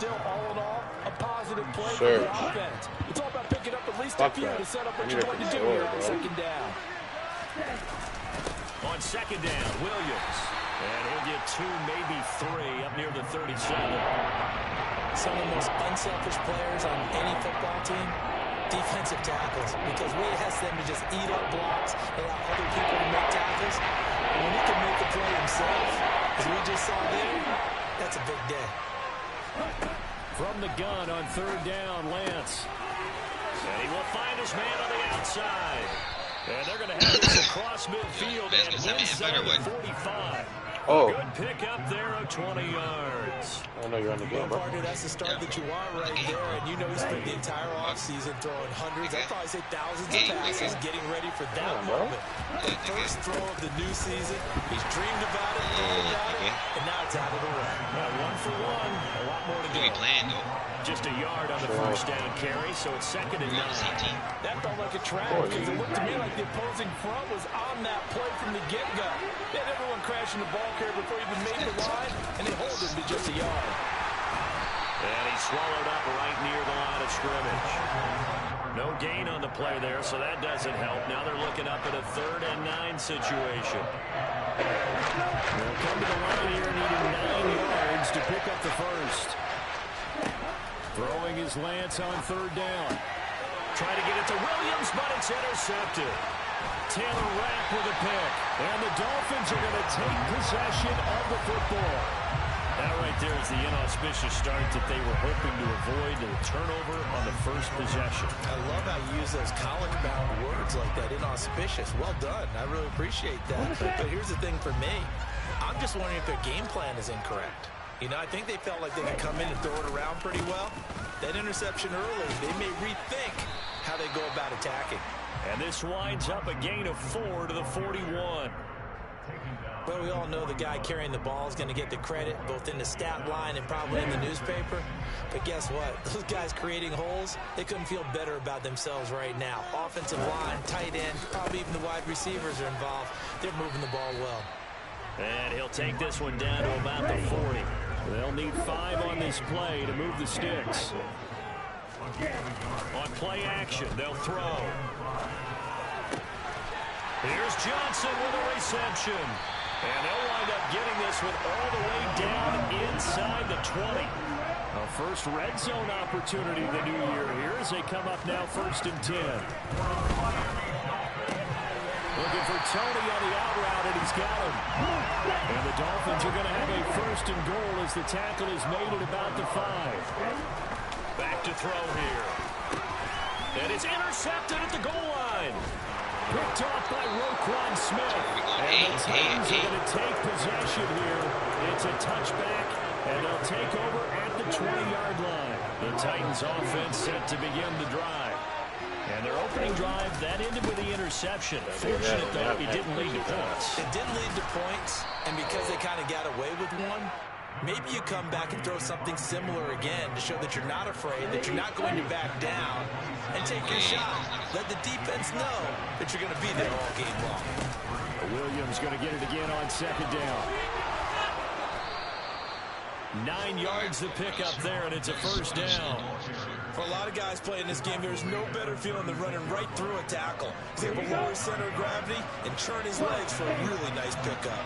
still, all in all, a positive play for the offense. It's all about picking up at least a few to set up what you're going to do here on second down. On second down, Williams. And he'll get 2, maybe 3 up near the 37. Some of the most unselfish players on any football team, defensive tackles, because we ask them to just eat up blocks, allow other people to make tackles. And when he can make the play himself, as we just saw there, that's a big day. From the gun on third down, Lance. And he will find his man on the outside. And they're going to have this across midfield and inside the 45. Oh. Good pick up there of 20 yards. I know you're on the game, bro. Partner, that's the start that you want right there. And you know he spent the entire offseason throwing hundreds, I'd probably say thousands of passes, getting ready for that moment. The first throw of the new season. He's dreamed about it, thought about it, and now it's out of the way. Now 1 for 1. A lot more to go. Just a yard on the first down carry, so it's second and 9. That felt like a trap because it looked to me like the opposing front was on that play from the get-go. They had everyone crashing the ball carrier before he even made the line, and they hold him to just a yard. And he swallowed up right near the line of scrimmage. No gain on the play there, so that doesn't help. Now they're looking up at a 3rd and 9 situation. They'll come to the line here needing 9 yards to pick up the first. Throwing his Lance on third down. Trying to get it to Williams, but it's intercepted. Taylor Rapp with a pick. And the Dolphins are going to take possession of the football. That right there is the inauspicious start that they were hoping to avoid, the turnover on the first possession. I love how you use those college-bound words like that, inauspicious. Well done. I really appreciate that. But here's the thing for me. I'm just wondering if their game plan is incorrect. You know, I think they felt like they could come in and throw it around pretty well. That interception early, they may rethink how they go about attacking. And this winds up a gain of 4 to the 41. Well, we all know the guy carrying the ball is going to get the credit, both in the stat line and probably in the newspaper. But guess what? Those guys creating holes, they couldn't feel better about themselves right now. Offensive line, tight end, probably even the wide receivers are involved. They're moving the ball well. And he'll take this one down to about the 40. They'll need 5 on this play to move the sticks. On play action, they'll throw. Here's Johnson with a reception. And they'll wind up getting this one all the way down inside the 20. A first red zone opportunity the new year here as they come up now 1st and 10. Looking for Tony on the out route, and he's got him. And the Dolphins are going to have a 1st and goal as the tackle is made at about the 5. Back to throw here. And it's intercepted at the goal line. Picked off by Roquan Smith. And the Titans are going to take possession here. It's a touchback, and they'll take over at the 20-yard line. The Titans offense set to begin the drive. And their opening drive, that ended with the interception. Fortunate, though, it didn't lead to points. It didn't lead to points, and because they kind of got away with one, maybe you come back and throw something similar again to show that you're not afraid, that you're not going to back down, and take your shot. Let the defense know that you're going to be there all game long. Williams going to get it again on second down. 9 yards to pick up there, and it's a 1st down. For a lot of guys playing this game, there's no better feeling than running right through a tackle. He's able to lower his center of gravity and churn his legs for a really nice pickup.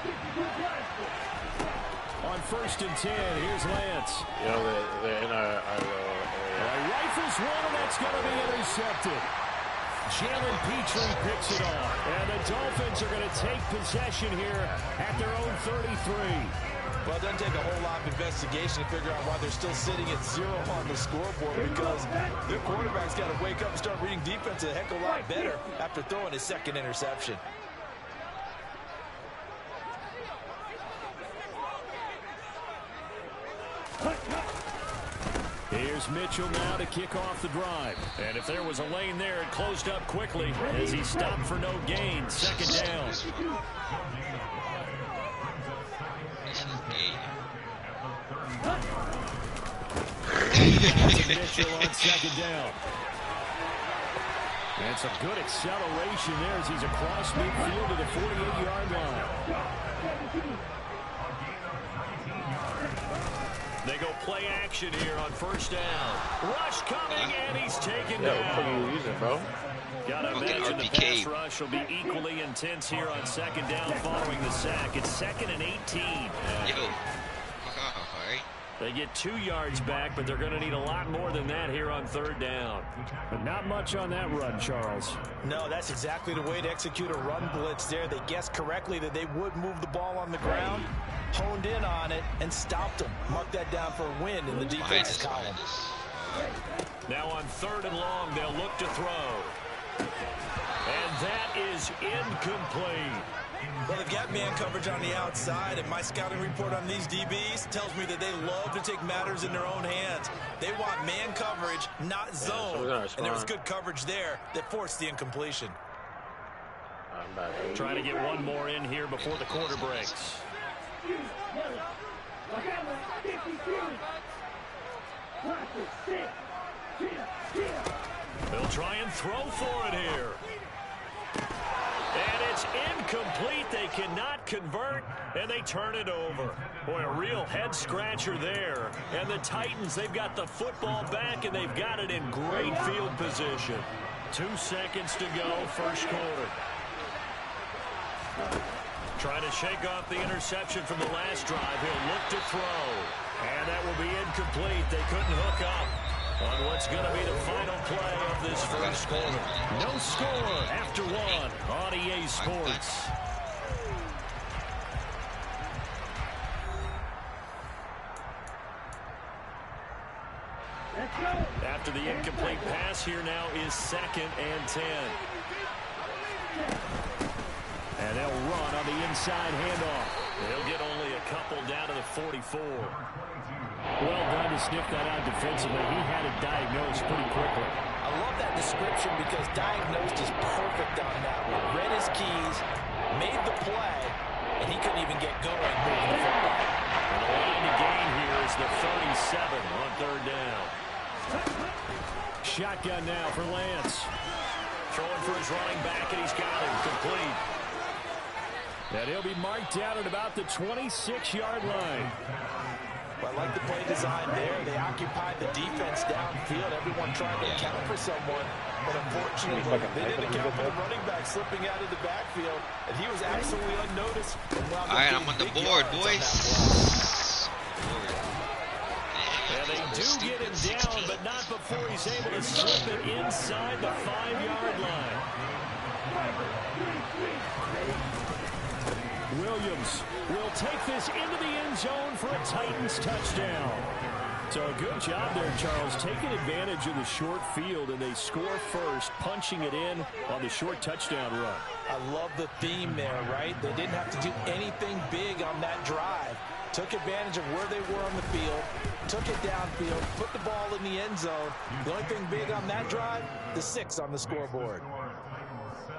On 1st and 10, here's Lance. You know, they're in our Rifles one, and that's going to be intercepted. Jalen Petrie picks it off. And the Dolphins are going to take possession here at their own 33. Well, it doesn't take a whole lot of investigation to figure out why they're still sitting at 0 on the scoreboard, because their quarterback's got to wake up and start reading defense a heck of a lot better after throwing his 2nd interception. Here's Mitchell now to kick off the drive. And if there was a lane there, it closed up quickly as he stopped for no gain. 2nd down. Mitchell on 2nd down. And some good acceleration there as he's across midfield to the 48-yard line. They go play action here on first down. Rush coming, and he's taken What the down. fuck are you using, bro? Gotta imagine the pass rush will be equally intense here on second down following the sack. It's 2nd and 18. Yo. They get 2 yards back, but they're going to need a lot more than that here on 3rd down. But not much on that run, Charles. No, that's exactly the way to execute a run blitz there. They guessed correctly that they would move the ball on the ground, honed in on it, and stopped them. Mark that down for a win in the defensive column. Now on 3rd and long, they'll look to throw. And that is incomplete. Well, they've got man coverage on the outside, and my scouting report on these DBs tells me that they love to take matters in their own hands. They want man coverage, not zone. And there was good coverage there that forced the incompletion. Trying to get one more in here before the quarter breaks. They'll try and throw for it here. And it's incomplete. They cannot convert, and they turn it over. Boy, a real head-scratcher there. And the Titans, they've got the football back, and they've got it in great field position. 2 seconds to go, first quarter. Trying to shake off the interception from the last drive. He'll look to throw. And that will be incomplete. They couldn't hook up on what's going to be the final play of this first quarter. No score after 1 on EA Sports. After the incomplete pass, here now is 2nd and 10. And they'll run on the inside handoff. They'll get only a couple down to the 44. Well done to sniff that out defensively. He had it diagnosed pretty quickly. I love that description because diagnosed is perfect on that one. Read his keys, made the play, and he couldn't even get going moving the football. And the line to gain here is the 37 on 3rd down. Shotgun now for Lance. Throwing for his running back, and he's got him complete. And he'll be marked down at about the 26-yard line. Well, I like the play design there. They occupied the defense downfield. Everyone trying to account for someone. But unfortunately, they didn't account for the running back slipping out of the backfield. And he was absolutely unnoticed. All right, I'm on the board, boys. And they do get him down, but not before he's able to slip it inside the 5-yard line. Williams will take this into the end zone for a Titans touchdown. So a good job there, Charles, taking advantage of the short field, and they score first, punching it in on the short touchdown run. I love the theme there, right? They didn't have to do anything big on that drive. Took advantage of where they were on the field, took it downfield, put the ball in the end zone. The only thing big on that drive, the 6 on the scoreboard.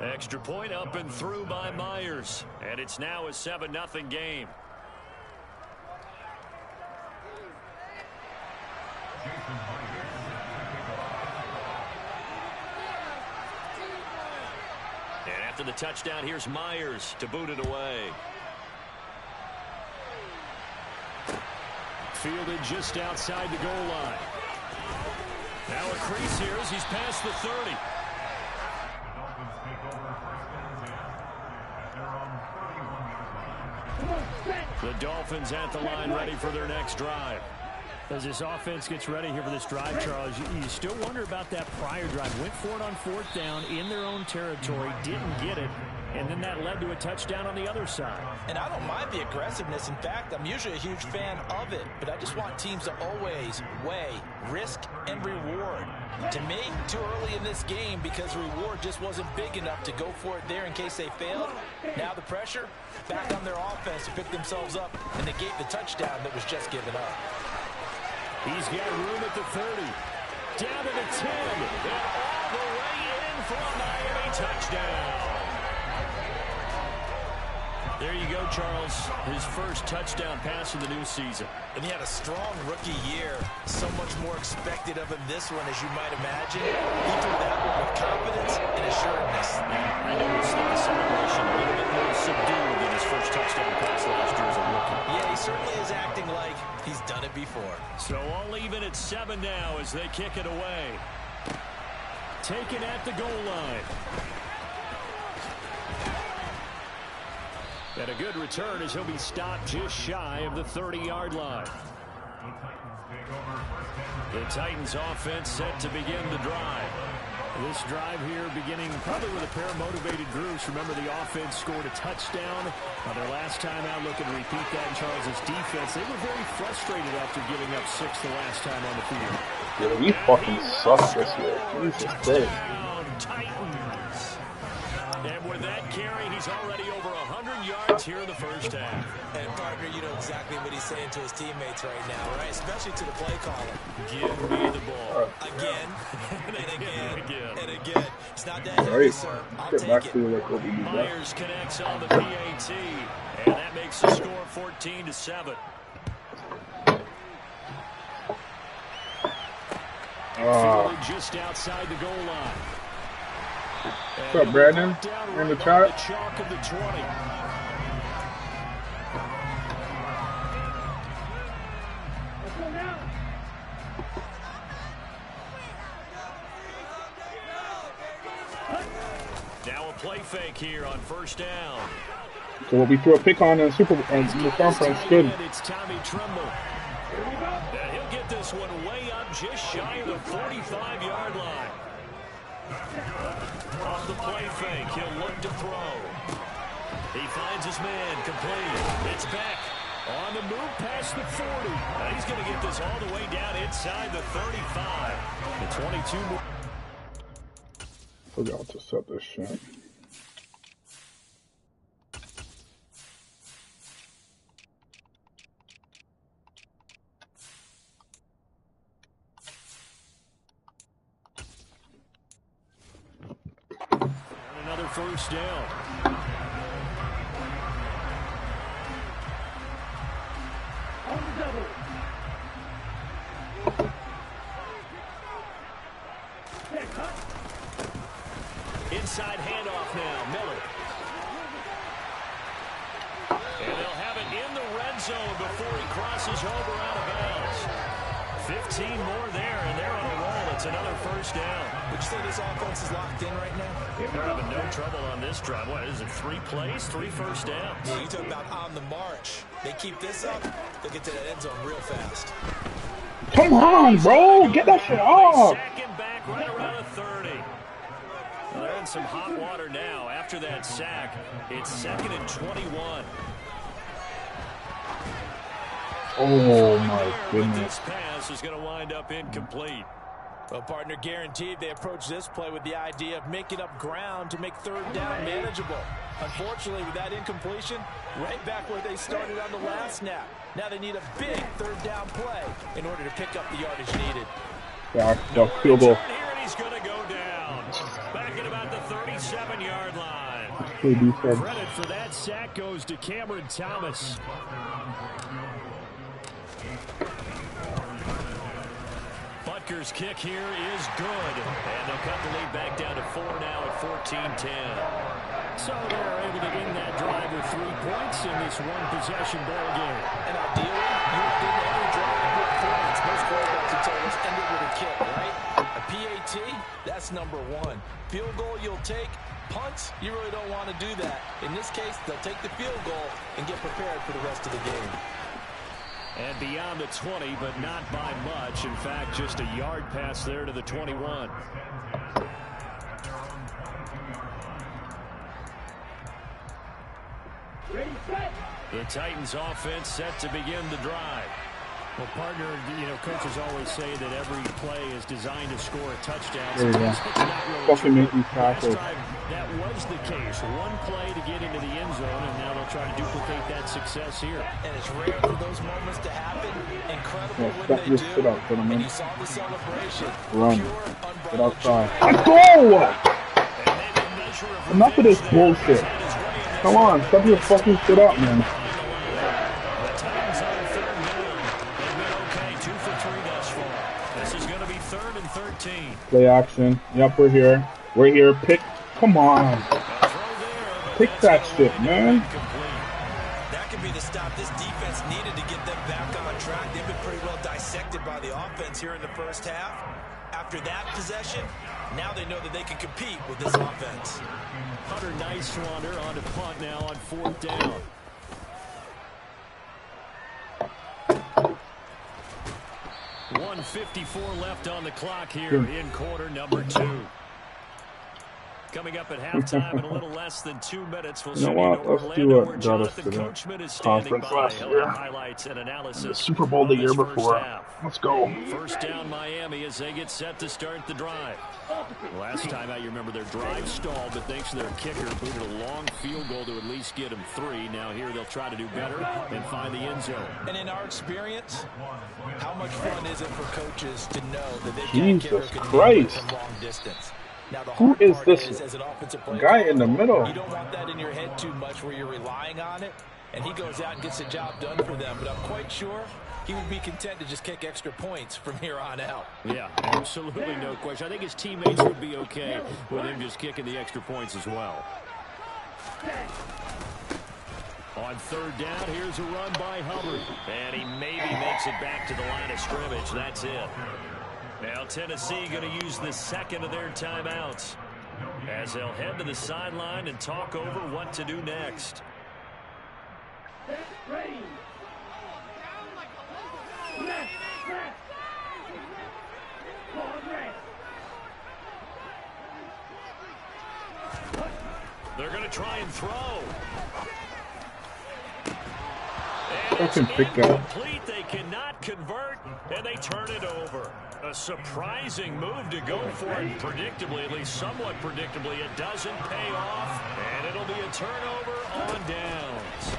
Extra point up and through by Myers. And it's now a 7-0 game. And after the touchdown, here's Myers to boot it away. Fielded just outside the goal line. Now a crease here as he's past the 30. The Dolphins at the line ready for their next drive. As this offense gets ready here for this drive, Charles, you still wonder about that prior drive. Went for it on 4th down in their own territory, didn't get it, and then that led to a touchdown on the other side. And I don't mind the aggressiveness. In fact, I'm usually a huge fan of it, but I just want teams to always weigh risk and reward. To me, too early in this game because the reward just wasn't big enough to go for it there in case they failed. Now the pressure back on their offense to pick themselves up and negate the touchdown that was just given up. He's got room at the 30. Down to the 10. And all the way in for a Miami touchdown. There you go, Charles. His first touchdown pass of the new season. And he had a strong rookie year. So much more expected of him this one, as you might imagine. He threw that one with confidence and assuredness. I noticed that the celebration a little bit more subdued than his first touchdown pass last year as a rookie. Yeah, he certainly is acting like he's done it before. So all even at 7 now as they kick it away. Taken at the goal line. And a good return as he'll be stopped just shy of the 30-yard line. The Titans offense set to begin the drive. This drive here beginning probably with a pair of motivated groups. Remember, the offense scored a touchdown their last time out. Looking to repeat that in Charles' defense. They were very frustrated after giving up 6 the last time on the field. Yeah, we fucking suck this year. Jesus Christ. Titans. And with that carry, he's already over 100 yards here in the first half. And, partner, you know exactly what he's saying to his teammates right now, right? Especially to the play caller. Give me the ball. Again, and again, and again. It's not that All heavy, right. sir. I'll Get take back it. to like what we do. Myers connects on the PAT, and that makes the score 14-7. Fielded just outside the goal line. What's up, Brandon? In the chat? The chalk of the 20. Now a play fake here on first down. So what we threw a pick on in the conference, good. It's Tommy Tremble. And he'll get this one way up just shy of the 45-yard line. Off the play fake, he'll look to throw. He finds his man, complete. It's back on the move past the 40. He's going to get this all the way down inside the 35. The 22 more. Forgot to set this shit. Another first down. Inside handoff now, Miller. And they'll have it in the red zone before he crosses over out of bounds. 15 more there, and they're on a roll. It's another first down. Would you say this offense is locked in right now? They're having no trouble on this drive. What is it, 3 plays, 3 first downs? Yeah, you talk about on the march. They keep this up, they'll get to that end zone real fast. Come on, bro! Get that shit off! Second back right around the 30. Well, they're in some hot water now. After that sack, it's 2nd and 21. Oh my But goodness. this pass is going to wind up incomplete. Well, partner, guaranteed they approach this play with the idea of making up ground to make third down manageable. Unfortunately, with that incompletion, right back where they started on the last snap. Now they need a big third down play in order to pick up the yardage needed. Yeah, field goal. Here, and he's going to go down. Back at about the 37-yard line. Good defense. Credit for that sack goes to Cameron Thomas. Butker's kick here is good. And they'll cut the lead back down to 4 now at 14-10. So they're able to end that drive with 3 points in this one-possession ball game. And ideally, you would think every drive with points. Most quarterbacks would tell us ended with a kick, right? A PAT, that's number 1. Field goal you'll take. Punts, you really don't want to do that. In this case, they'll take the field goal and get prepared for the rest of the game. And beyond the 20, but not by much. In fact, just a yard pass there to the 21. The Titans offense set to begin the drive. Well, partner, you know, coaches always say that every play is designed to score a touchdown. There you go. It's not really Fucking true. make these Last tackles. drive, that was the case. One play to get into the end zone, and now they'll try to duplicate that success here. And it's rare for those moments to happen. Incredible Yeah, when step they your do. shit up, gentlemen. And you saw the celebration. Run. Pure, Get unbridled outside. joy. Let's go! And maybe a measure of Enough of this revenge there. bullshit. He's had his way in this Come on, one, step but your this fucking time shit up, man. The Titans on 3rd down. They've been okay, 2 for 3 thus far. This is going to be 3rd and 13. Play action. Yep, we're here. We're here. Pick. Come on. Pick that shit, man. That could be the stop this defense needed to get them back on track. They've been pretty well dissected by the offense here in the first half. After that possession, now they know that they can compete with this offense. Hunter Nicewander on to punt now on 4th down. .154 left on the clock here in quarter number 2. Coming up at halftime in a little less than 2 minutes, we'll send you to Orlando, where Jonathan Coachman is standing by. Highlights and analysis. The Super Bowl the year before. Let's go. First down Miami as they get set to start the drive. Last time out, you remember their drive stalled, but thanks to their kicker, booted a long field goal to at least get them 3. Now here they'll try to do better and find the end zone. And in our experience, how much fun is it for coaches to know that they've Jesus Christ. from long distance? Now, who is this guy in the middle? You don't want that in your head too much where you're relying on it, and he goes out and gets the job done for them. But I'm quite sure he would be content to just kick extra points from here on out. Yeah, absolutely no question. I think his teammates would be okay with him just kicking the extra points as well. On 3rd down, here's a run by Hubbard. And he maybe makes it back to the line of scrimmage. That's it. Now Tennessee going to use the 2nd of their timeouts as they'll head to the sideline and talk over what to do next. They're going to try and throw. I can pick that. They cannot convert, and they turn it over. A surprising move to go for it. Predictably, at least somewhat predictably, it doesn't pay off, and it'll be a turnover on downs.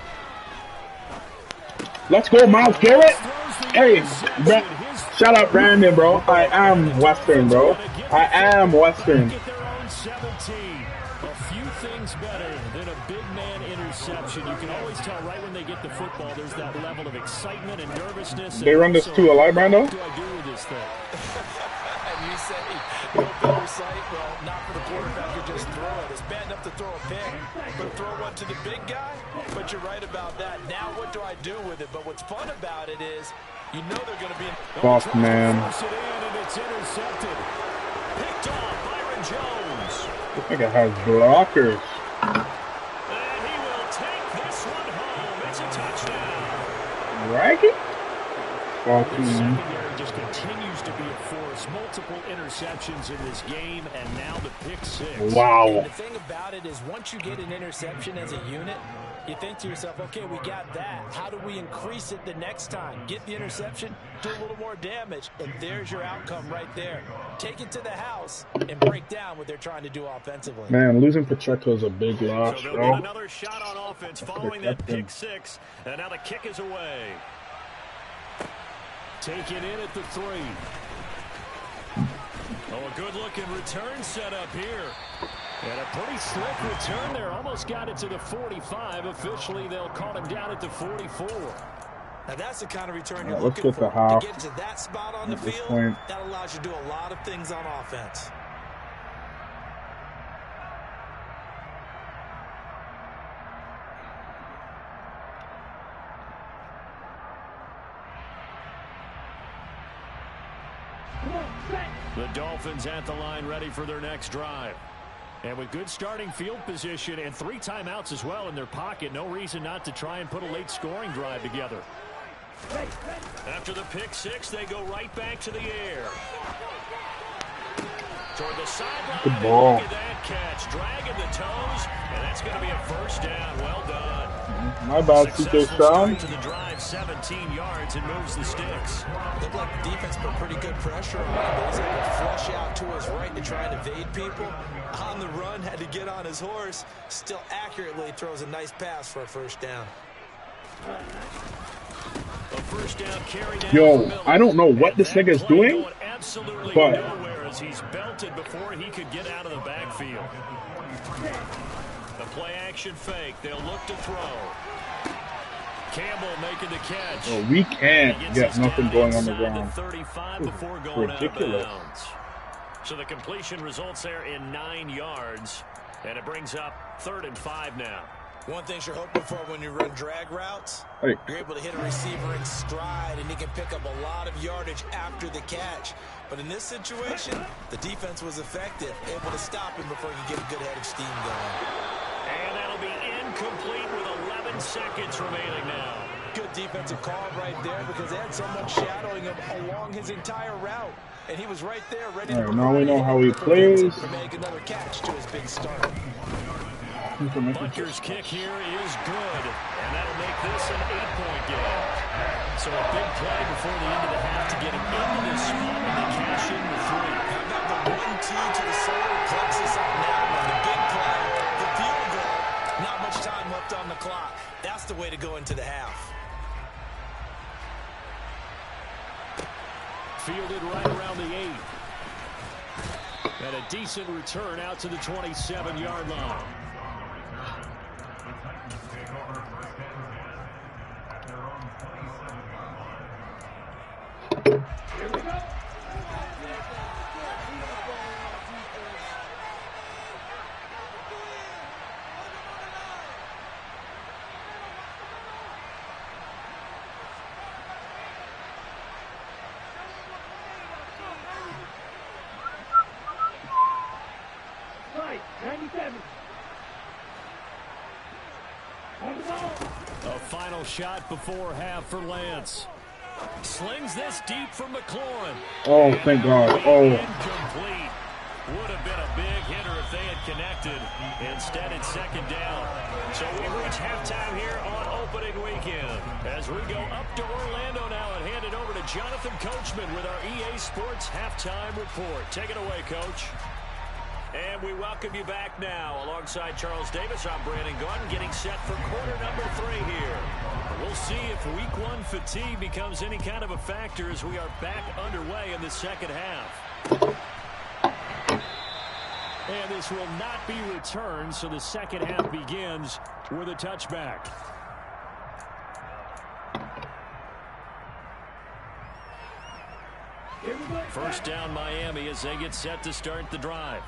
Let's go, Miles Garrett. Hey, shout out Brandon, bro. I am Western, bro. I am Western. A few things better than a big man interception. You can always tell right when they get the football, there's that level of excitement and nervousness. They run this too alive, Brando? What do I do with this thing? And you say, no better sight, well, not for the quarterback to just throw it. It's bad enough to throw a pick, but throw one to the big guy? But you're right about that. Now what do I do with it? But what's fun about it is, you know they're going to be... Fuck, man. And it's intercepted. Picked off Byron Jones. This nigga has blockers. And he will take this one home. It's a touchdown. Right? The secondary just continues to be a force. Multiple interceptions in this game, and now the pick 6. Wow. And the thing about it is, once you get an interception as a unit, you think to yourself, okay, we got that. How do we increase it the next time? Get the interception, do a little more damage, and there's your outcome right there. Take it to the house and break down what they're trying to do offensively. Man, losing Pacheco is a big loss, so they'll bro. get another shot on offense following that pick 6, and now the kick is away. Taken in at the 3. Oh, a good-looking return set up here. And a pretty slick return there. Almost got it to the 45. Officially, they'll call him down at the 44. Now, that's the kind of return you're let's looking get for. the half. To get to that spot on the At this field, point. that allows you to do a lot of things on offense. The Dolphins at the line ready for their next drive. And with good starting field position and 3 timeouts as well in their pocket, no reason not to try and put a late scoring drive together. After the pick 6, they go right back to the air. Toward the sideline. Good ball. Look at that catch. Dragging the toes. And that's going to be a first down. Well done. My bad, CJ Stroud. To the drive, 17 yards, and moves the sticks. Looked like the defense put pretty good pressure on him, but he's able to flush out to his right to try and evade people. On the run, had to get on his horse. Still accurately throws a nice pass for a first down. A first down carry down. Yo, I don't know what this nigga is doing, but nowhere as he's belted before he could get out of the backfield. The play action fake. They'll look to throw. Campbell making the catch. Oh, we can't get nothing going on the ground. 35 It's before going ridiculous. out of bounds. So the completion results there in 9 yards, and it brings up 3rd and 5 now. One thing you're hoping for when you run drag routes, Hey. you're able to hit a receiver in stride, and he can pick up a lot of yardage after the catch. But in this situation, the defense was effective, able to stop him before he could get a good head of steam going. And that'll be incomplete with 11 seconds remaining now. Good defensive call right there because they had someone shadowing him along his entire route. And he was right there ready to now we know how he plays. make another catch to his big start. Butker's kick here is good, and that'll make this an 8-point game. So a big play before the end of the half to get him into this spot and to cash in the 3. How about the 1-2 to the solar plexus on that one? The big play, the field goal. Not much time left on the clock. That's the way to go into the half. Fielded right around the 8. And a decent return out to the 27-yard line. A final shot before half for Lance. Slings this deep from McLaurin. Oh, thank God. Oh. Incomplete. Would have been a big hitter if they had connected. Instead, it's 2nd down. So we reach halftime here on opening weekend. As we go up to Orlando now and hand it over to Jonathan Coachman with our EA Sports halftime report. Take it away, Coach. And we welcome you back now. Alongside Charles Davis, I'm Brandon Gordon, getting set for quarter number 3 here. We'll see if week 1 fatigue becomes any kind of a factor as we are back underway in the second half. And this will not be returned, so the second half begins with a touchback. First down, Miami, as they get set to start the drive.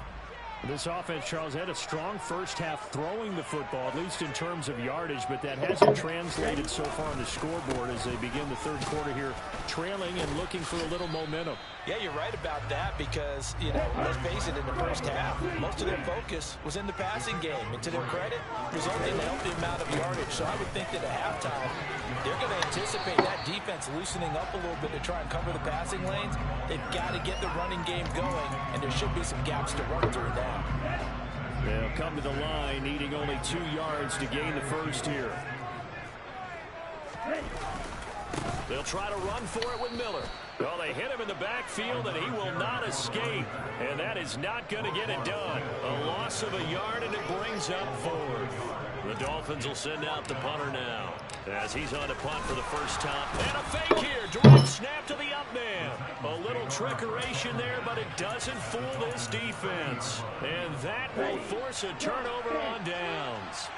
This offense, Charles, had a strong first half throwing the football, at least in terms of yardage, but that hasn't translated so far on the scoreboard as they begin the third quarter here, trailing and looking for a little momentum. Yeah, you're right about that because, let's face it, in the first half, most of their focus was in the passing game. And to their credit, resulted in a healthy amount of yardage. So I would think that at halftime, they're going to anticipate that defense loosening up a little bit to try and cover the passing lanes. They've got to get the running game going, and there should be some gaps to run through now. They'll come to the line, needing only 2 yards to gain the first here. They'll try to run for it with Miller. Well, they hit him in the backfield, and he will not escape. And that is not going to get it done. A loss of a yard, and it brings up 4th. The Dolphins will send out the punter now, as he's on to punt for the first time. And a fake here. Direct snap to the up man. A little trickeration there, but it doesn't fool this defense. And that will force a turnover on downs.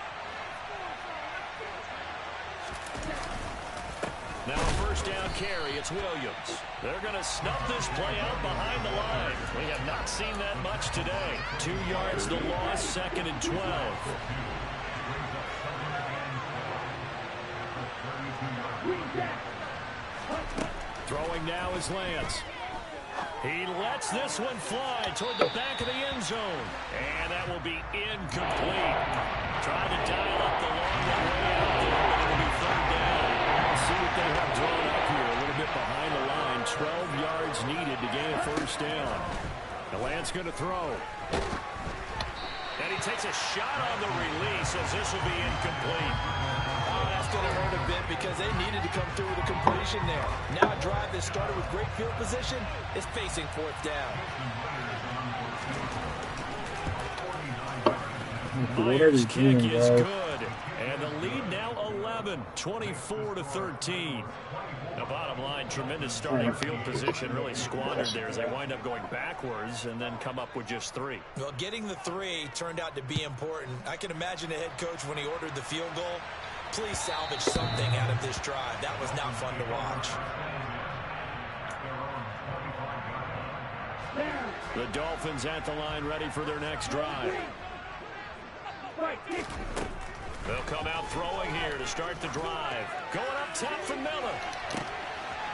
Now a first down carry, it's Williams. They're going to snub this play out behind the line. We have not seen that much today. 2 yards the loss, 2nd and 12. Throwing now is Lance. He lets this one fly toward the back of the end zone. And that will be incomplete. Trying to dial up the long way out there, but it'll be 3rd down. See what they have drawn up here. A little bit behind the line. 12 yards needed to gain a first down. The Lance going to throw. And he takes a shot on the release as this will be incomplete. Oh, that's going to hurt a bit because they needed to come through with a completion there. Now a drive that started with great field position is facing 4th down. Myers' kick is good. And the lead now 11, 24-13. The bottom line, tremendous starting field position, really squandered there as they wind up going backwards and then come up with just 3. Well, getting the 3 turned out to be important. I can imagine the head coach when he ordered the field goal. Please salvage something out of this drive. That was not fun to watch. The Dolphins at the line ready for their next drive. They'll come out throwing here to start the drive. Going up top from Miller.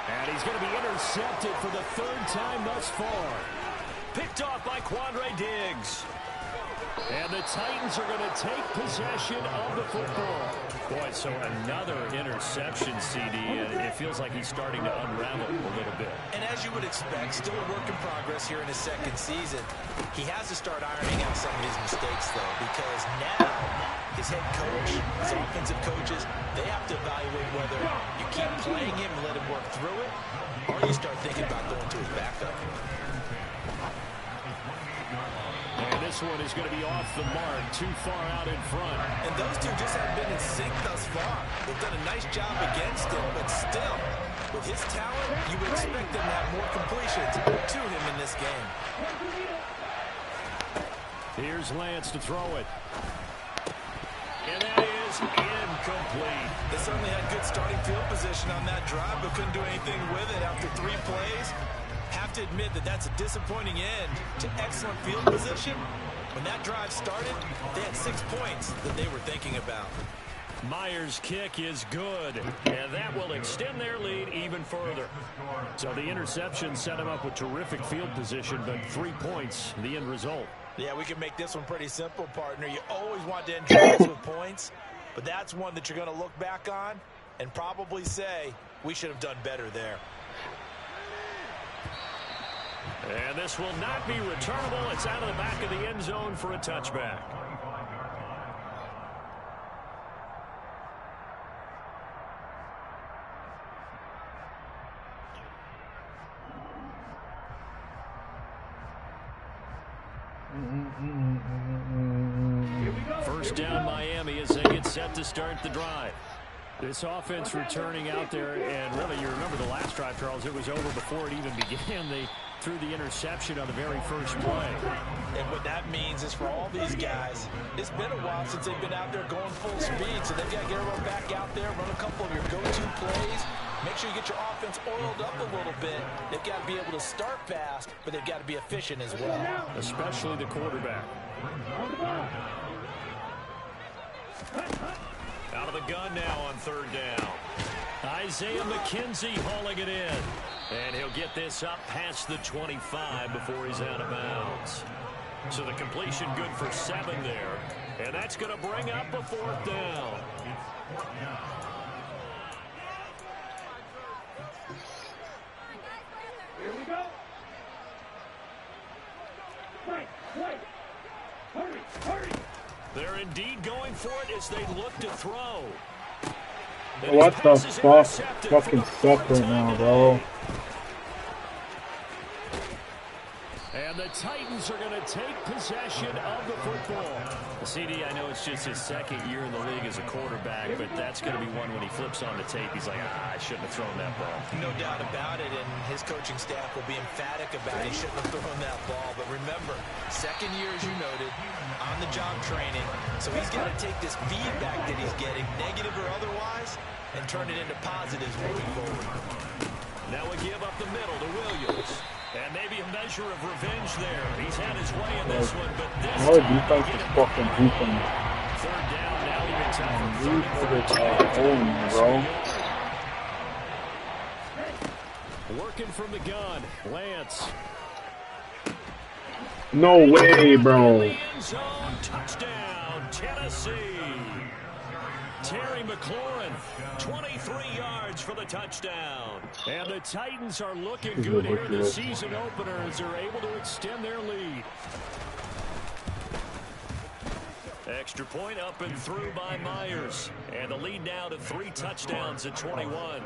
And he's going to be intercepted for the third time thus far. Picked off by Quandre Diggs. And the Titans are going to take possession of the football. Boy, so another interception, CD. It feels like he's starting to unravel a little bit. And as you would expect, still a work in progress here in his second season. He has to start ironing out some of these mistakes, though, because now his head coach, his offensive coaches, they have to evaluate whether you keep playing him and let him work through it, or you start thinking about going to his backup. And this one is going to be off the mark, too far out in front. And those two just haven't been in sync thus far. They've done a nice job against him, but still, with his talent, you would expect them to have more completions to him in this game. Here's Lance to throw it. And that is incomplete. They certainly had good starting field position on that drive, but couldn't do anything with it after 3 plays. Have to admit that that's a disappointing end to excellent field position. When that drive started, they had 6 points that they were thinking about. Myers' kick is good, and that will extend their lead even further. So the interception set him up with terrific field position, but 3 points, the end result. Yeah, we can make this one pretty simple, partner. You always want to end drives with points, but that's one that you're going to look back on and probably say, we should have done better there. And this will not be returnable. It's out of the back of the end zone for a touchback. First down Miami as they get set to start the drive. This offense returning out there, and really you remember the last drive, Charles, it was over before it even began. They threw the interception on the very first play. And what that means is for all these guys, it's been a while since they've been out there going full speed, so they've got to get everyone back out there, run a couple of your go-to plays, make sure you get your offense oiled up a little bit. They've got to be able to start fast, but they've got to be efficient as well. Especially the quarterback. Out of the gun now on third down. Isaiah McKenzie hauling it in. And he'll get this up past the 25 before he's out of bounds. So the completion good for 7 there. And that's going to bring up a 4th down. Here we go. Hurry. They're indeed going for it as they look to throw. What the fuck? Fucking suck right now, bro. And the Titans are going to take possession of the football. CD, I know it's just his second year in the league as a quarterback, but that's going to be one when he flips on the tape. He's like, I shouldn't have thrown that ball. No doubt about it, and his coaching staff will be emphatic about he shouldn't have thrown that ball. But remember, second year, as you noted, on-the-job training. So he's got to take this feedback that he's getting, negative or otherwise, and turn it into positives moving forward. Now we give up the middle to Williams. And maybe a measure of revenge there. He's had his way in this one, but this Our defense is fucking decent. Third down, now even tougher. Working from the gun, Lance. No way, bro. Touchdown, Tennessee. Terry McLaurin, 23 yards for the touchdown. And the Titans are looking good here in the season opener as they're able to extend their lead. Extra point up and through by Myers. And the lead now to 3 touchdowns at 21.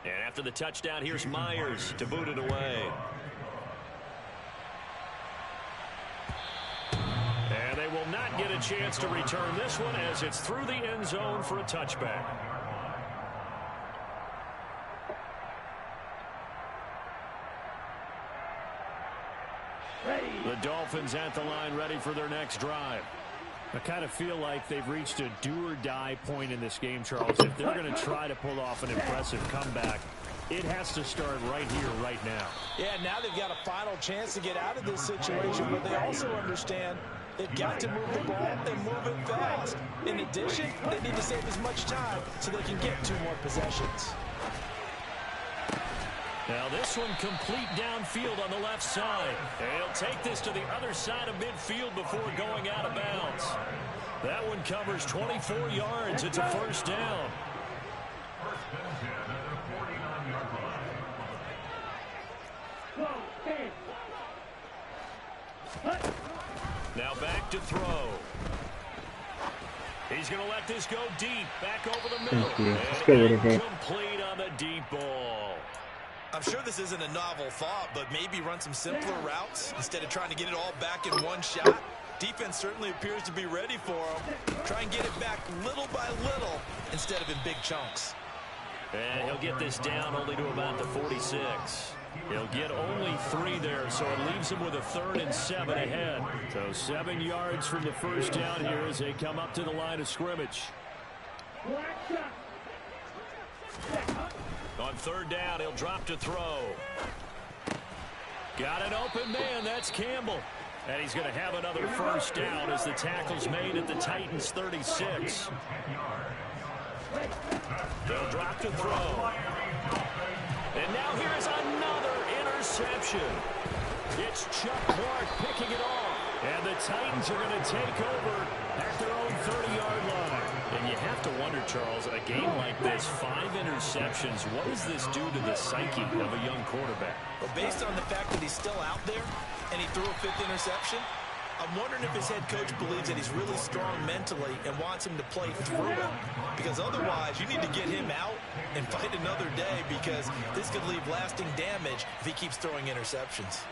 And after the touchdown, here's Myers to boot it away. And they will not get a chance to return this one as it's through the end zone for a touchback. The Dolphins at the line ready for their next drive. I kind of feel like they've reached a do-or-die point in this game, Charles. If they're going to try to pull off an impressive comeback, it has to start right here, right now. Yeah, now they've got a final chance to get out of this situation, but they also understand they've got to move the ball and move it fast. In addition, they need to save as much time so they can get 2 more possessions. Now this one complete downfield on the left side. And he'll take this to the other side of midfield before going out of bounds. That one covers 24 yards. It's a first down. Now back to throw. He's going to let this go deep. Back over the middle. And incomplete on the deep ball. I'm sure this isn't a novel thought, but maybe run some simpler routes instead of trying to get it all back in one shot. Defense certainly appears to be ready for him. Try and get it back little by little instead of in big chunks. And he'll get this down only to about the 46. He'll get only 3 there, so it leaves him with a 3rd and 7 ahead. So 7 yards from the first down here as they come up to the line of scrimmage. On 3rd down, he'll drop to throw. Got an open man. That's Campbell. And he's going to have another first down as the tackle's made at the Titans' 36. They'll drop to throw. And now here is another interception. It's Chuck Clark picking it off. And the Titans are going to take over at their own 30-yard line. And you have to wonder, Charles, a game like this, 5 interceptions, what does this do to the psyche of a young quarterback? Well, based on the fact that he's still out there and he threw a 5th interception, I'm wondering if his head coach believes that he's really strong mentally and wants him to play through it. Because otherwise, you need to get him out and fight another day, because this could leave lasting damage if he keeps throwing interceptions.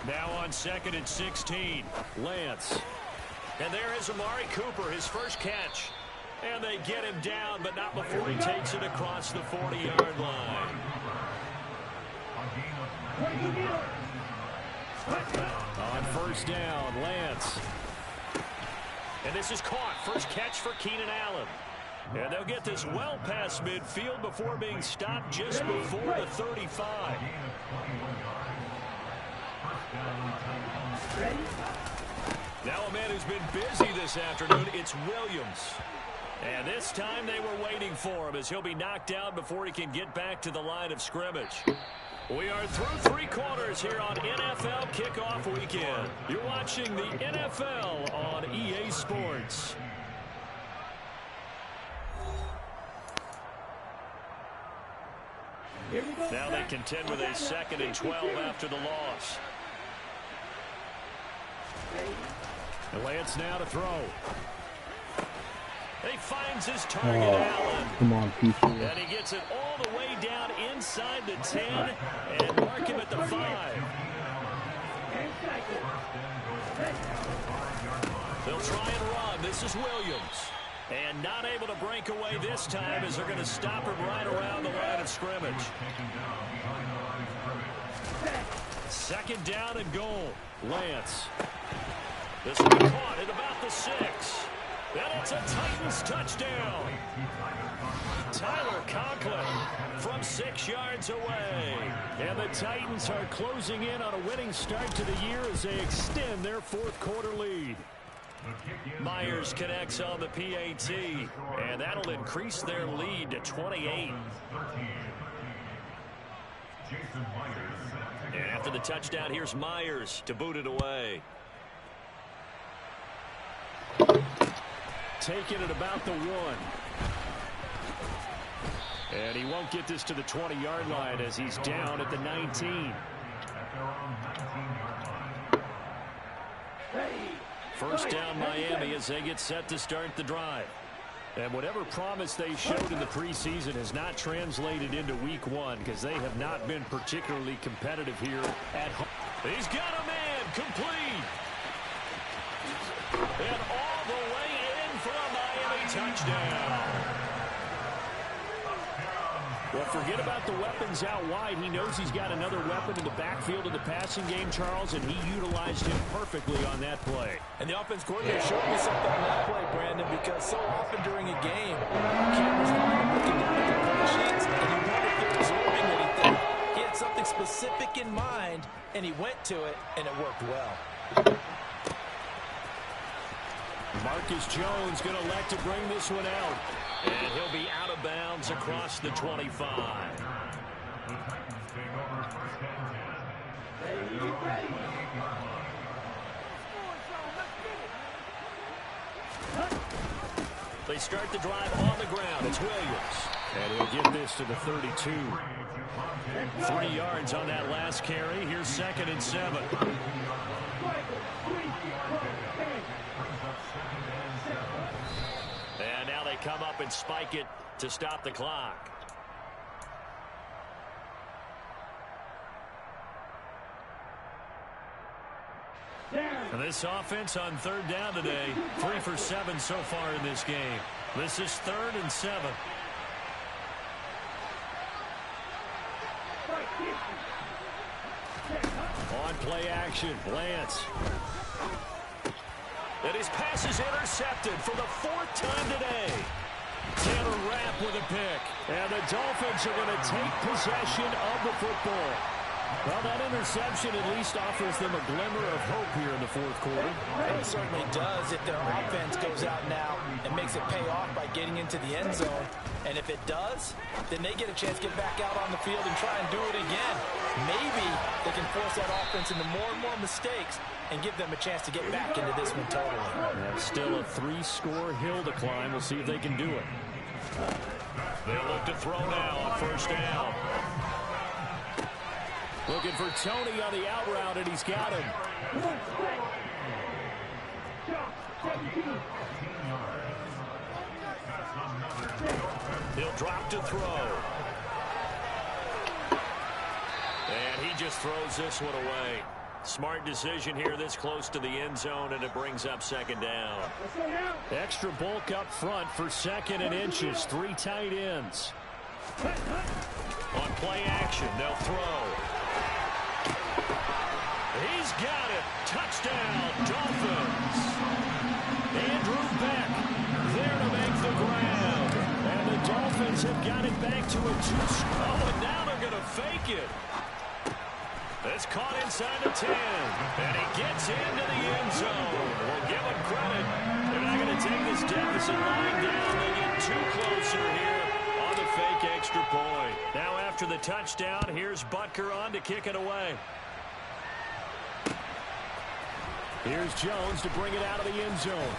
Now on 2nd and 16, Lance. And there is Amari Cooper, his first catch. And they get him down, but not before he takes it across the 40-yard line. On 1st down, Lance. And this is caught. First catch for Keenan Allen. And they'll get this well past midfield before being stopped just before the 35. Now a man who's been busy this afternoon, it's Williams. And this time they were waiting for him as he'll be knocked down before he can get back to the line of scrimmage. We are through 3 quarters here on NFL Kickoff Weekend. You're watching the NFL on EA Sports. Now they contend with a 2nd and 12 after the loss. Lance now to throw. He finds his target, Allen. Come on, people. And he gets it all the way down inside the 10 and mark him at the 5. They'll try and run. This is Williams. And not able to break away this time as they're going to stop him right around the line of scrimmage. 2nd down and goal. Lance. This will be caught at about the 6. And it's a Titans touchdown. Tyler Conklin from 6 yards away. And the Titans are closing in on a winning start to the year as they extend their 4th quarter lead. Myers connects on the PAT, and that'll increase their lead to 28. And after the touchdown, here's Myers to boot it away. Taking it about the 1. And he won't get this to the 20-yard line as he's down at the 19. First down Miami as they get set to start the drive. And whatever promise they showed in the preseason has not translated into week 1 because they have not been particularly competitive here at home. He's got a man complete. And all the way in for a Miami touchdown. Well, forget about the weapons out wide. He knows he's got another weapon in the backfield of the passing game, Charles, and he utilized him perfectly on that play. And the offense coordinator showed me something on that play, Brandon, because so often during a game, cameras find him looking down at the play sheets, and you wonder if they're absorbing anything. He had something specific in mind, and he went to it, and it worked well. Marcus Jones going to elect to bring this one out. And he'll be out of bounds across the 25. They start the drive on the ground. It's Williams. And he'll get this to the 32. 3 yards on that last carry. Here's 2nd and 7. And now they come up and spike it to stop the clock. And this offense on 3rd down today, 3 for 7 so far in this game. This is 3rd and 7. On play action, Lance. And his pass is intercepted for the 4th time today. Taylor Rapp with a pick. And the Dolphins are going to take possession of the football. Well, that interception at least offers them a glimmer of hope here in the 4th quarter. It certainly does if their offense goes out now and makes it pay off by getting into the end zone. And if it does, then they get a chance to get back out on the field and try and do it again. Maybe they can force that offense into more and more mistakes and give them a chance to get back into this one totally. Still a 3-score hill to climb. We'll see if they can do it. They'll look to throw now on 1st down. Looking for Tony on the out route, and he's got him. He'll drop to throw. And he just throws this one away. Smart decision here this close to the end zone, and it brings up 2nd down. Extra bulk up front for 2nd and inches. 3 tight ends. On play action, they'll throw. He's got it. Touchdown, Dolphins. Andrew Beck there to make the grab. And the Dolphins have got it back to a 2-score. And now they're going to fake it. It's caught inside the 10. And he gets into the end zone. We'll give him credit. They're not going to take this deficit line down. They get too closer here on the fake extra point. Now after the touchdown, here's Butker on to kick it away. Here's Jones to bring it out of the end zone.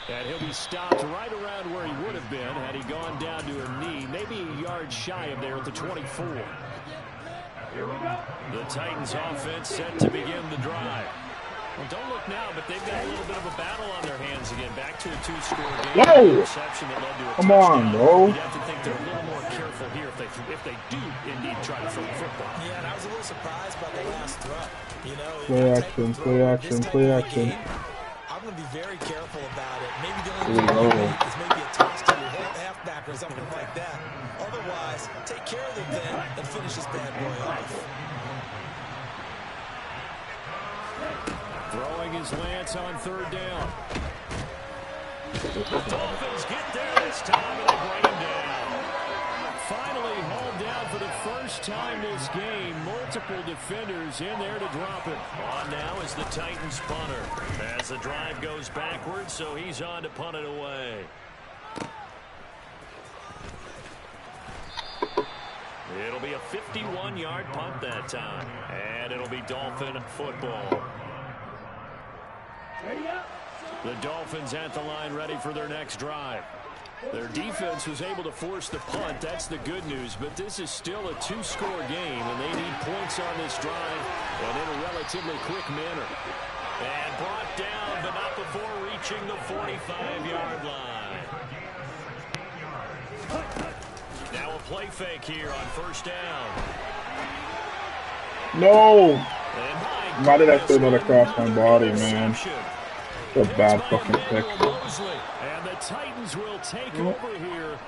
And he'll be stopped right around where he would have been had he gone down to a knee, maybe a yard shy of there at the 24. The Titans offense set to begin the drive. Well, don't look now, but they've got a little bit of a battle on their hands again. Back to a 2-score game. Whoa! Reception that led to a Come touchdown. on, bro. You'd have to think they're a little more careful here if they do indeed try to throw the football. Yeah, and I was a little surprised by the last throw. You know, Play action, play action, play action. I'm going to be very careful about it. Maybe the only thing you need is maybe a toss to your halfback or something like that. Otherwise, take care of them then and finish this bad boy off. Throwing his Lance on 3rd down. The Dolphins get there this time and they bring him down. Finally hauled down for the first time this game. Multiple defenders in there to drop it. On now is the Titans punter. As the drive goes backwards, so he's on to punt it away. It'll be a 51-yard punt that time. And it'll be Dolphin football. The Dolphins at the line ready for their next drive. Their defense was able to force the punt. That's the good news. But this is still a 2-score game, and they need points on this drive and in a relatively quick manner. And brought down, but not before reaching the 45-yard line. Now a play fake here on 1st down. No! Why did I throw that across my body, man? It's a bad fucking pick. And the Titans will take over here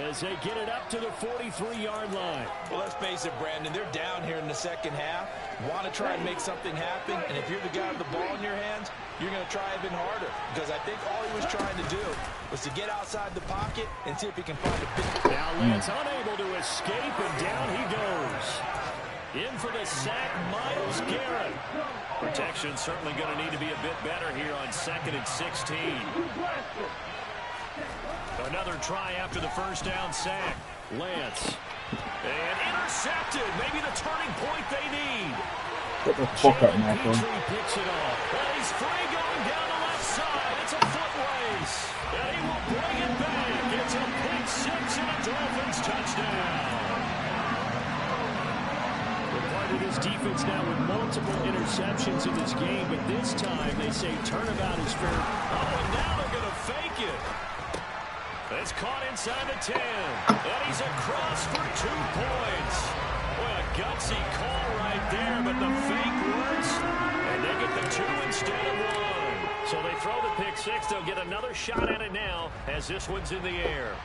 as they get it up to the 43-yard line. Well, let's face it, Brandon, they're down here in the second half. Want to try and make something happen, and if you're the guy with the ball in your hands, you're going to try even harder, because I think all he was trying to do was to get outside the pocket and see if he can find a big... Now Lance unable to escape, and down he goes. In for the sack, Myles Garrett. Protection certainly going to need to be a bit better here on 2nd and 16. Another try after the first down sack. Lance. And intercepted. Maybe the turning point they need. Get the fuck up, Malcolm. Picks it off. He's free going down the left side. It's a foot race. And he will bring it back. It's a pick six and a Dolphins touchdown. We're part of this defense now with multiple interceptions in this game, but this time they say turnabout is fair. Oh, and now they're going to fake it. It's caught inside the 10. And he's across for 2 points. Boy, a gutsy call right there, but the fake works. And they get the 2 instead of 1. So they throw the pick six. They'll get another shot at it now as this one's in the air.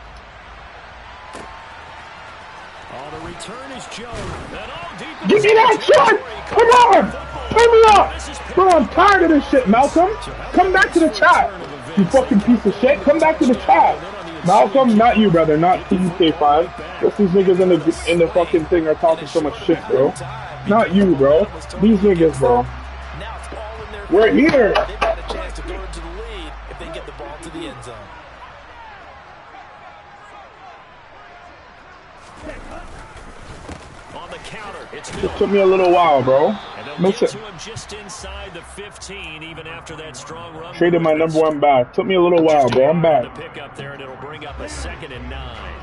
Oh, the return is Joe. And deep Give me that shot! Come on! Turn me up! Bro, I'm tired of this shit, Malcolm. Come back to the chat. You fucking piece of shit. Come back to the chat. Malcolm, not you, brother. Not TK5. Just these niggas in the fucking thing are talking so much shit, bro. Not you, bro. These niggas, bro. We're here. They've got a chance to go into the lead if they get the ball to the end zone. On the counter, it took me a little while, bro. Just inside the 15, even after that strong run. Traded my number 1 back. Took me a little while, bro. I'm back. Pick up there, and it'll bring up a 2nd and 9.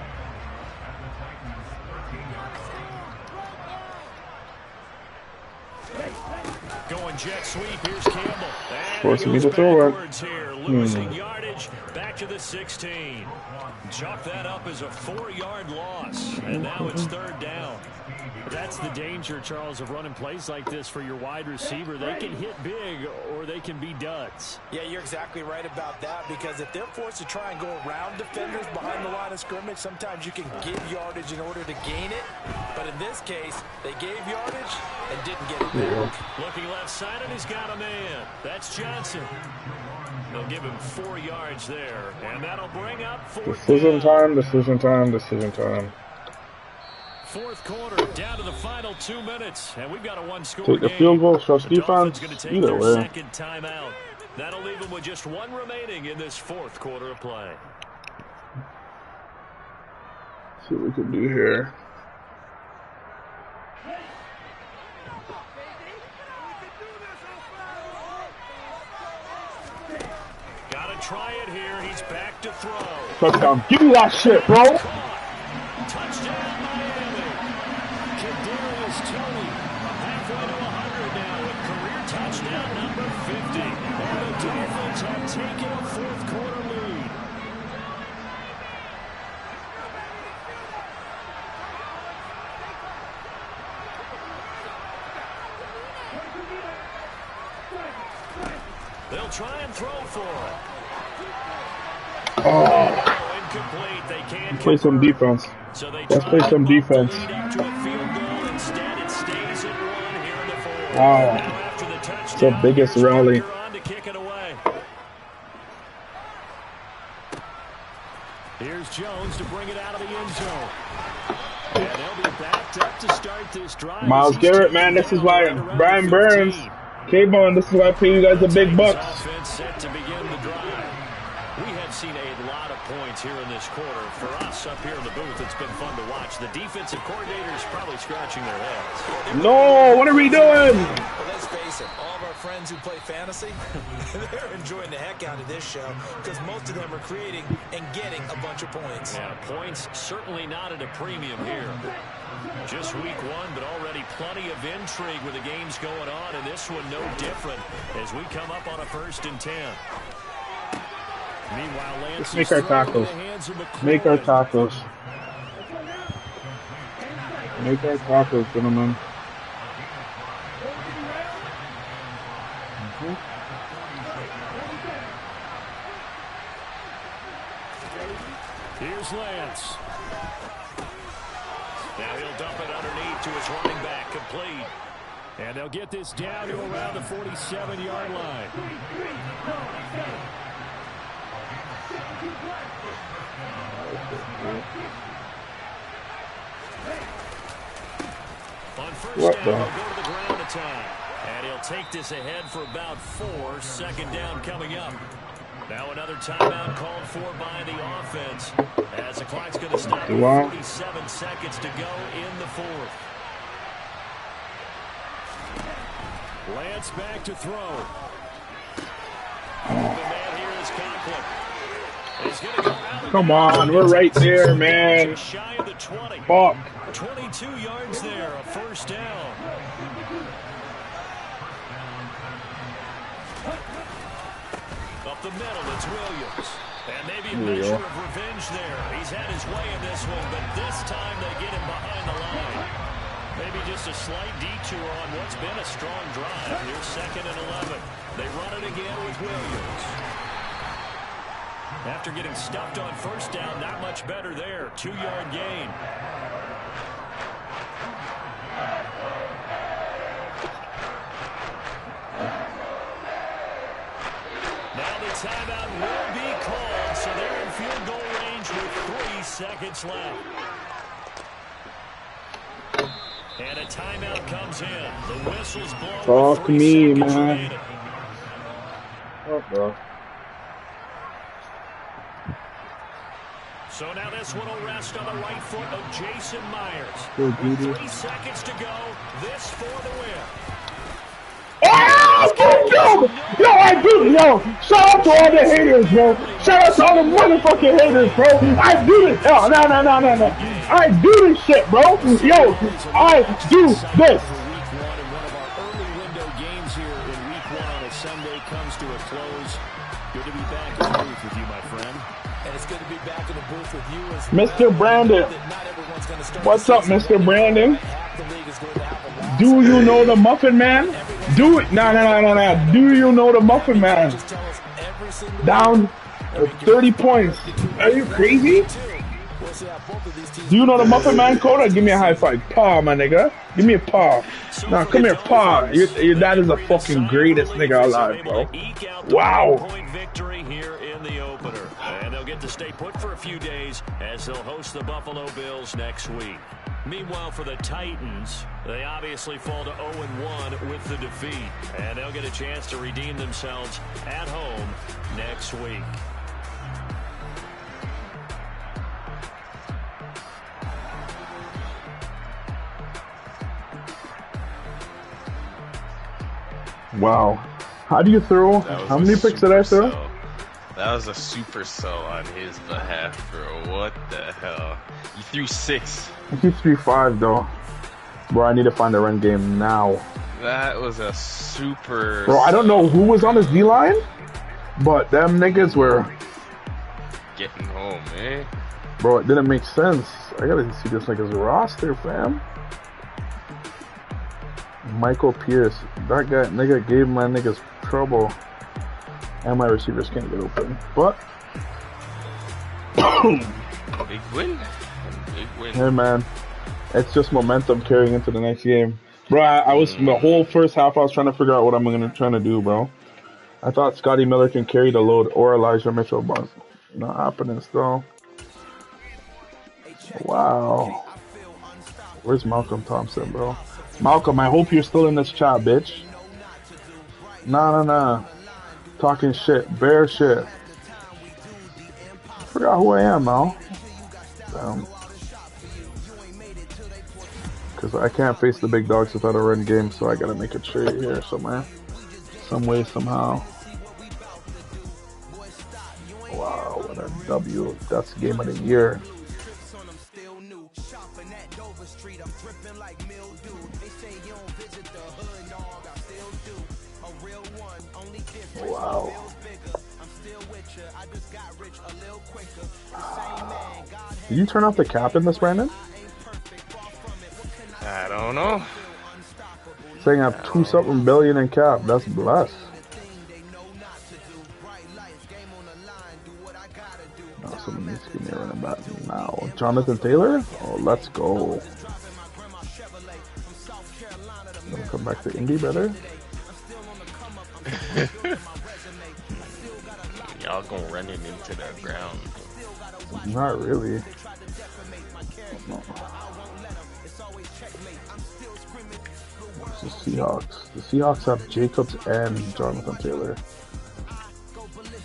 Going jet sweep. Here's Campbell. Forcing me to throw it. Here, losing yardage back to the 16. Chalk that up as a 4-yard loss, and now it's 3rd down. That's the danger, Charles, of running plays like this for your wide receiver. They can hit big or they can be duds. Yeah, you're exactly right about that, because if they're forced to try and go around defenders behind the line of scrimmage, sometimes you can give yardage in order to gain it. But in this case, they gave yardage and didn't get it back. Looking left side, and he's got a man. That's Johnson. They'll give him 4 yards there, and that'll bring up 4th Decision time, decision time, decision time. 4th quarter, down to the final 2 minutes, and we've got a 1-score Take the game. field goal, trust defense, either way. Second timeout. That'll leave them with just 1 remaining in this 4th quarter of play. Let's see what we can do here. Gotta try it here. He's back to throw. Touchdown. Give me that shit, bro. Touchdown, Miami. Kadarius Toney halfway to 100 now with career touchdown number 50. And the Dolphins have taken a 4th quarter lead. They'll try and throw for it. Oh. Incomplete. They can't play some defense. So let's play some defense. Wow. It's the biggest rally. Here's Jones to bring it out of the end zone. And they'll be backed up to start this drive. Myles Garrett, man, this is why Brian Burns, K-Bone, this is why I pay you guys the big bucks. Set to begin the drive. We have seen a lot of points here in this quarter. For us up here in the booth, it's been fun to watch. The defensive coordinators probably scratching their heads. No, what are we doing? Well, let's face it, all of our friends who play fantasy, they're enjoying the heck out of this show because most of them are creating and getting a bunch of points. Yeah, points certainly not at a premium here. Just week 1, but already plenty of intrigue with the games going on, and this one no different as we come up on a 1st and 10. Meanwhile, Lance, let's make our tackles. Make our tackles. Make our tackles, gentlemen. Here's Lance. Now he'll dump it underneath to his running back, complete. And they'll get this down to around the 47-yard line. On first down, he'll go to the ground attack. And he'll take this ahead for about 4. Second down coming up. Now another timeout called for by the offense. As the clock's going to stop with 47 seconds to go in the 4th. Lance back to throw. The man here is Conklin. He's going to go out. Come on, we're right there, man. Shy of the 20. Fuck. 22 yards there, a first down. Up the middle, it's Williams. And maybe a measure of revenge there. He's had his way in this one, but this time they get him behind the line. Maybe just a slight detour on what's been a strong drive. Here's 2nd and 11. They run it again with Williams. After getting stuffed on first down, not much better there. 2-yard gain. Now the timeout will be called, so they're in field goal range with 3 seconds left. And a timeout comes in. The whistle's blown. Talk to me, man. Oh, bro. So now this one will rest on the right foot of Jason Myers. With 3 seconds to go, this for the win. Oh, yo, I do, yo. Shout out to all the haters, bro. Shout out to all the motherfucking haters, bro. I do this. No. I do this shit, bro. Yo, I do this. Week 1 and one of our early window games here in week 1 on a Sunday comes to a close. Good to be back in the booth with you, my friend. And it's good to be back in the booth with you as Mr. Brandon. What's up, Mr. Brandon? Do you know the Muffin Man? Do it. No. Do you know the Muffin Man? Down 30 points. Are you crazy? Do you know the Muffin Man, Coda? Give me a high five. Paw, my nigga. Give me a paw. Nah, come here, paw. Your dad is the fucking greatest nigga alive, bro. Wow. Victory here in the opener. And they'll get to stay put for a few days as they'll host the Buffalo Bills next week. Meanwhile, for the Titans, they obviously fall to 0-1 with the defeat. And they'll get a chance to redeem themselves at home next week. Wow. How do you throw? How many picks did I throw? That was a super sell on his behalf, bro. What the hell? You threw 6. I threw 3-5 though. Bro, I need to find the run game now. That was a super. Bro, I don't know who was on his D line, but them niggas were getting home, eh? Bro, it didn't make sense. I gotta see this nigga's roster, fam. Michael Pierce, that guy, nigga gave my niggas trouble, and my receivers can't get open. But big win, big win. Hey man, it's just momentum carrying into the next game, bro. I was the whole first half. I was trying to figure out what I'm trying to do, bro. I thought Scotty Miller can carry the load or Elijah Mitchell, but not happening still. Wow, where's Malcolm Thompson, bro? Malcolm, I hope you're still in this chat, bitch. Nah. Talking shit, bear shit. Forgot who I am now. Because I can't face the big dogs without a run game, so I gotta make it straight here somewhere. Some way, somehow. Wow, what a W. That's the game of the year. Wow. Did you turn off the cap in this, Brandon? I don't know. Saying I have 2-something billion in cap. That's blessed. No, someone needs to give me a running back now. Jonathan Taylor? Oh, let's go. Gonna come back to Indy, brother. Y'all gonna run it into the ground. Not really. No. It's the Seahawks. The Seahawks have Jacobs and Jonathan Taylor.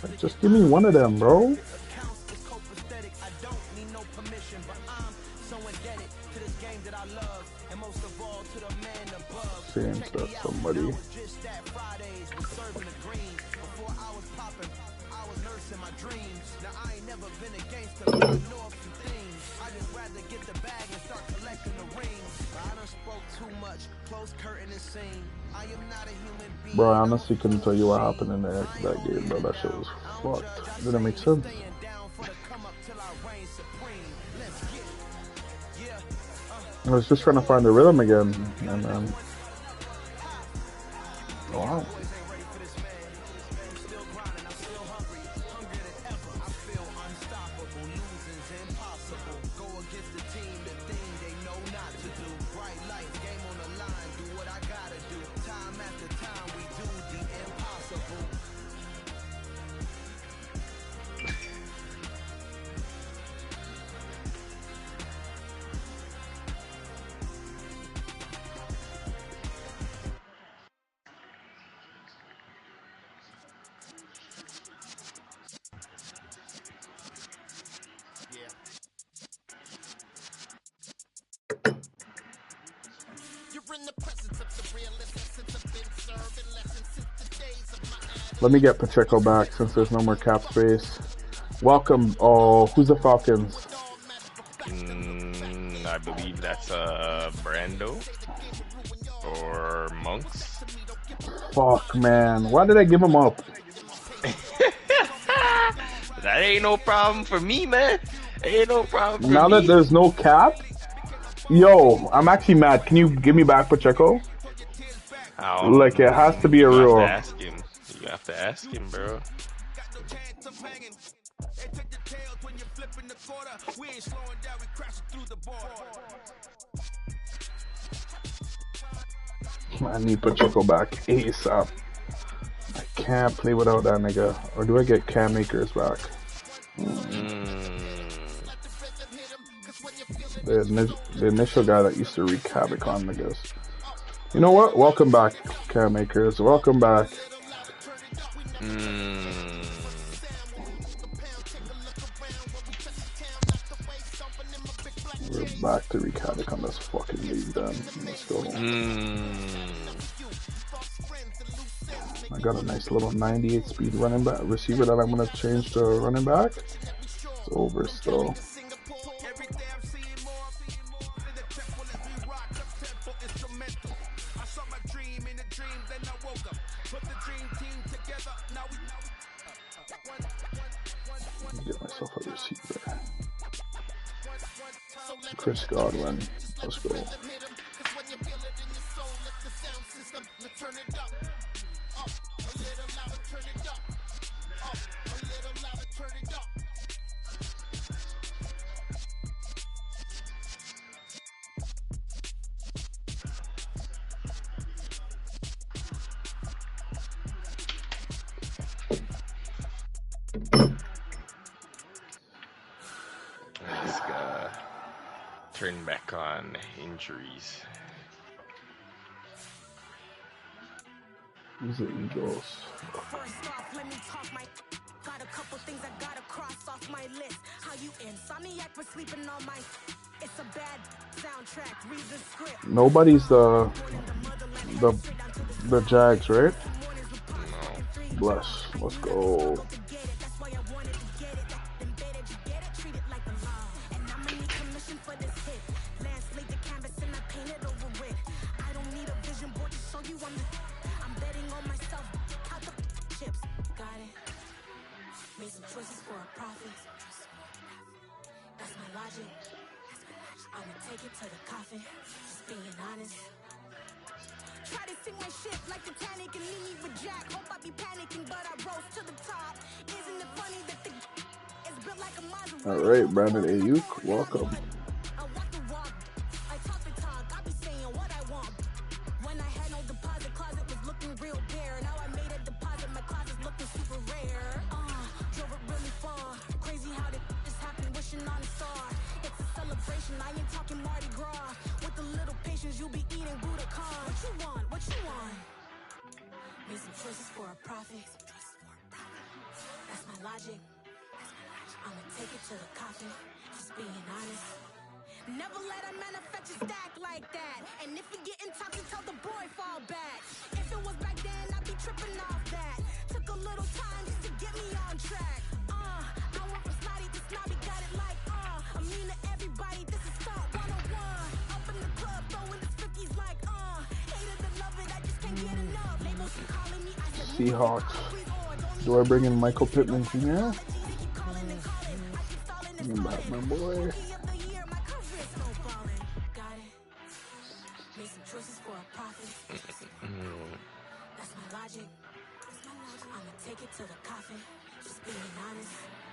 Like, just give me one of them, bro. Saying that somebody. Bro, I honestly couldn't tell you what happened in that game, bro. That shit was fucked. Didn't make sense. I was just trying to find the rhythm again, and then wow. Let me get Pacheco back since there's no more cap space. Welcome. Oh, who's the Falcons? I believe that's Brando or Monks. Fuck, man. Why did I give him up? That ain't no problem for me, man. Ain't no problem for now me. That there's no cap? Yo, I'm actually mad. Can you give me back Pacheco? Like, it has to be a real... You have to ask him. You have to ask him, bro. I need Pacheco back ASAP. I can't play without that nigga. Or do I get Cam Akers back? The initial guy that used to wreak havoc on niggas. You know what? Welcome back, Cam Akers. Welcome back. We're back to wreak havoc on this fucking league then. Let's go. I got a nice little 98 speed running back receiver that I'm gonna change to running back. It's over still. Get myself a receiver. Chris Godwin. Let's go. Turn back on injuries. Who's the Eagles? First off, let me talk my got a couple things I gotta cross off my list. How you insomniac for sleeping on my it's a bad soundtrack, read the script. Nobody's the Jags, right? No. Bless. Let's go. All right, Brandon Ayuk, welcome. I ain't talking Mardi Gras. With a little patience, you'll be eating Budokan. What you want? What you want? Made some choices for a profit. That's my logic. I'ma take it to the coffin. Just being honest. Never let a manufacture stack like that. And if you're getting toxic, tell the boy fall back. If it was back then, I'd be tripping off that. Took a little time just to get me on track. I went from snotty to snobby, got it like I'm mean to everybody, this is Star 101. Up in the club, throwing his 50s like hated to love it, I just can't get enough. Labels keep calling me, I said Seahawks. Do I bring in Michael Pittman Jr.? About my boy. That's my logic. I'ma take it to the coffin. Just being honest.